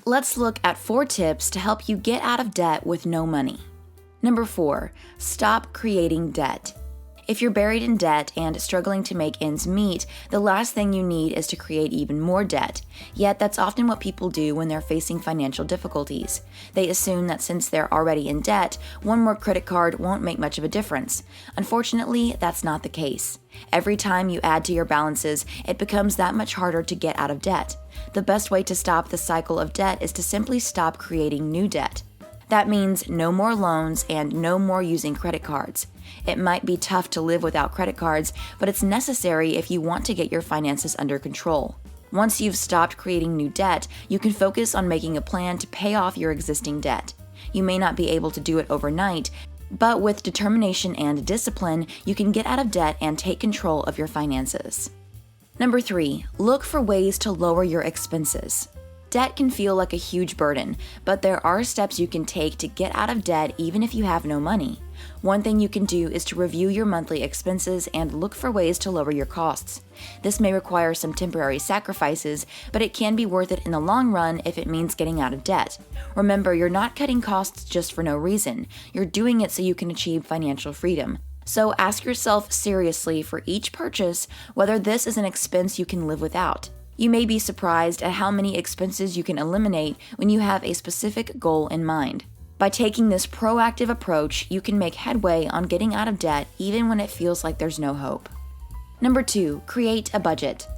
Let's look at 4 tips to help you get out of debt with no money. Number 4, stop creating debt. If you're buried in debt and struggling to make ends meet, the last thing you need is to create even more debt. Yet that's often what people do when they're facing financial difficulties. They assume that since they're already in debt, one more credit card won't make much of a difference. Unfortunately, that's not the case. Every time you add to your balances, it becomes that much harder to get out of debt. The best way to stop the cycle of debt is to simply stop creating new debt. That means no more loans and no more using credit cards. It might be tough to live without credit cards, but it's necessary if you want to get your finances under control. Once you've stopped creating new debt, you can focus on making a plan to pay off your existing debt. You may not be able to do it overnight, but with determination and discipline, you can get out of debt and take control of your finances. Number 3, look for ways to lower your expenses. Debt can feel like a huge burden, but there are steps you can take to get out of debt even if you have no money. One thing you can do is to review your monthly expenses and look for ways to lower your costs. This may require some temporary sacrifices, but it can be worth it in the long run if it means getting out of debt. Remember, you're not cutting costs just for no reason. You're doing it so you can achieve financial freedom. So ask yourself seriously for each purchase whether this is an expense you can live without. You may be surprised at how many expenses you can eliminate when you have a specific goal in mind. By taking this proactive approach, you can make headway on getting out of debt even when it feels like there's no hope. Number 2, create a budget.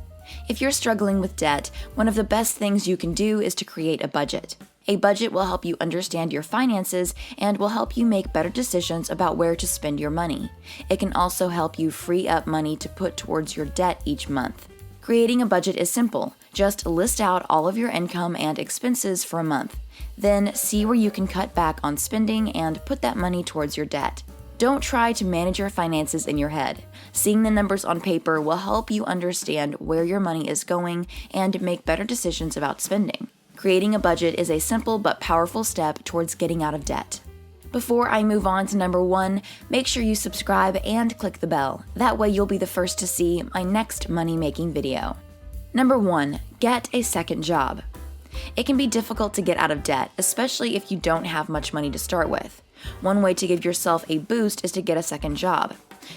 If you're struggling with debt, one of the best things you can do is to create a budget. A budget will help you understand your finances and will help you make better decisions about where to spend your money. It can also help you free up money to put towards your debt each month. Creating a budget is simple. Just list out all of your income and expenses for a month. Then see where you can cut back on spending and put that money towards your debt. Don't try to manage your finances in your head. Seeing the numbers on paper will help you understand where your money is going and make better decisions about spending. Creating a budget is a simple but powerful step towards getting out of debt. Before I move on to number 1, make sure you subscribe and click the bell. That way you'll be the first to see my next money-making video. Number 1, get a second job. It can be difficult to get out of debt, especially if you don't have much money to start with. One way to give yourself a boost is to get a second job.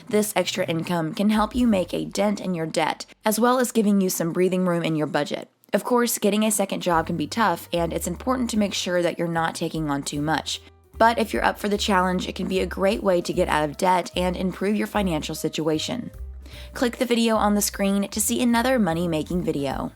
This extra income can help you make a dent in your debt, as well as giving you some breathing room in your budget. Of course, getting a second job can be tough, and it's important to make sure that you're not taking on too much. But if you're up for the challenge, it can be a great way to get out of debt and improve your financial situation. Click the video on the screen to see another money-making video.